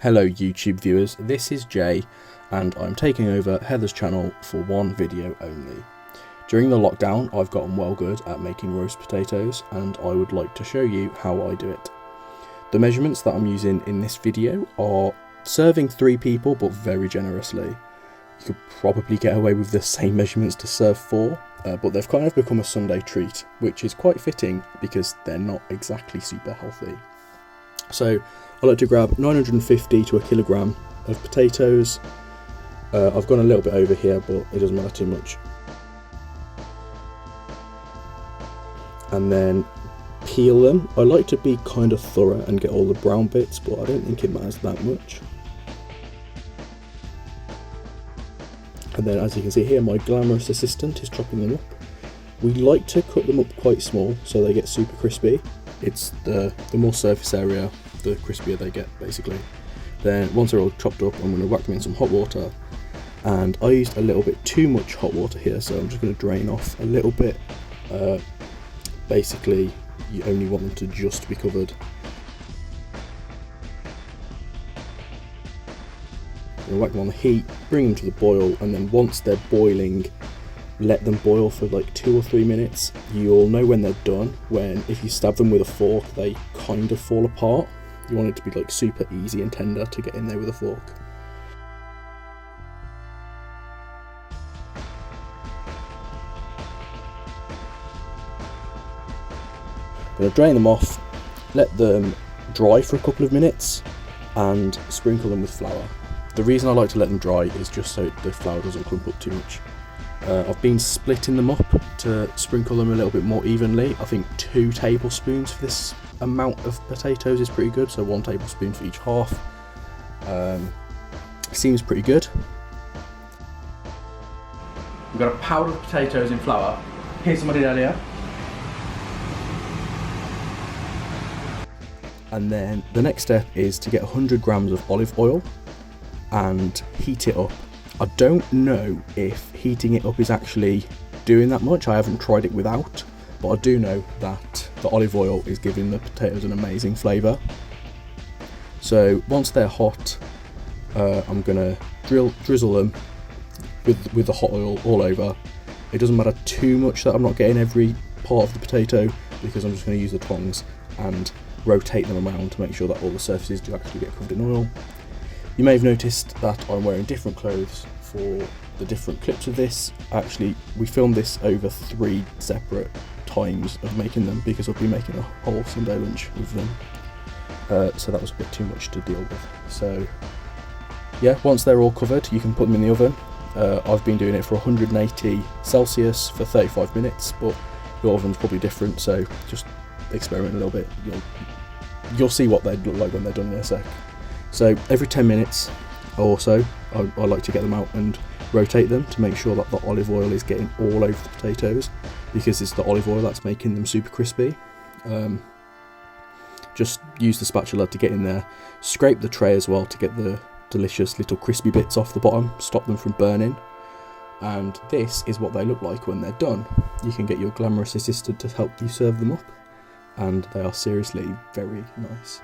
Hello YouTube viewers, this is Jay and I'm taking over Heather's channel for one video only. During the lockdown I've gotten well good at making roast potatoes and I would like to show you how I do it. The measurements that I'm using in this video are serving 3 people but very generously. You could probably get away with the same measurements to serve 4, but they've kind of become a Sunday treat, which is quite fitting because they're not exactly super healthy. So I like to grab 950 to a kilogram of potatoes. I've gone a little bit over here, but it doesn't matter too much. And then peel them. I like to be kind of thorough and get all the brown bits, but I don't think it matters that much. And then, as you can see here, my glamorous assistant is chopping them up. We like to cut them up quite small so they get super crispy. It's the more surface area, the crispier they get, basically. Then once they're all chopped up, I'm going to whack them in some hot water. And I used a little bit too much hot water here, so I'm just going to drain off a little bit. Basically, you only want them to just be covered. I'm going to whack them on the heat, bring them to the boil, and then once they're boiling, let them boil for like 2 or 3 minutes. You'll know when they're done when if you stab them with a fork they kind of fall apart. You want it to be like super easy and tender to get in there with a fork. I'm going to drain them off, let them dry for a couple of minutes and sprinkle them with flour. The reason I like to let them dry is just so the flour doesn't clump up too much. I've been splitting them up to sprinkle them a little bit more evenly. I think 2 tablespoons for this amount of potatoes is pretty good, so 1 tablespoon for each half. Seems pretty good. We've got a powder of potatoes in flour. Here's some I did earlier. And then the next step is to get 100 grams of olive oil and heat it up. I don't know if heating it up is actually doing that much. I haven't tried it without, but I do know that the olive oil is giving the potatoes an amazing flavour. So once they're hot, I'm gonna drizzle them with the hot oil all over. It doesn't matter too much that I'm not getting every part of the potato because I'm just going to use the tongs and rotate them around to make sure that all the surfaces do actually get covered in oil. You may have noticed that I'm wearing different clothes for the different clips of this. Actually, we filmed this over 3 separate times of making them because I'll be making a whole Sunday lunch with them. So that was a bit too much to deal with. So yeah, once they're all covered, you can put them in the oven. I've been doing it for 180 Celsius for 35 minutes, but your oven's probably different, so just experiment a little bit. You'll see what they look like when they're done in a sec. So every 10 minutes or so, I like to get them out and rotate them to make sure that the olive oil is getting all over the potatoes, because it's the olive oil that's making them super crispy. Just use the spatula to get in there. Scrape the tray as well to get the delicious little crispy bits off the bottom, stop them from burning. And this is what they look like when they're done. You can get your glamorous assistant to help you serve them up, and they are seriously very nice.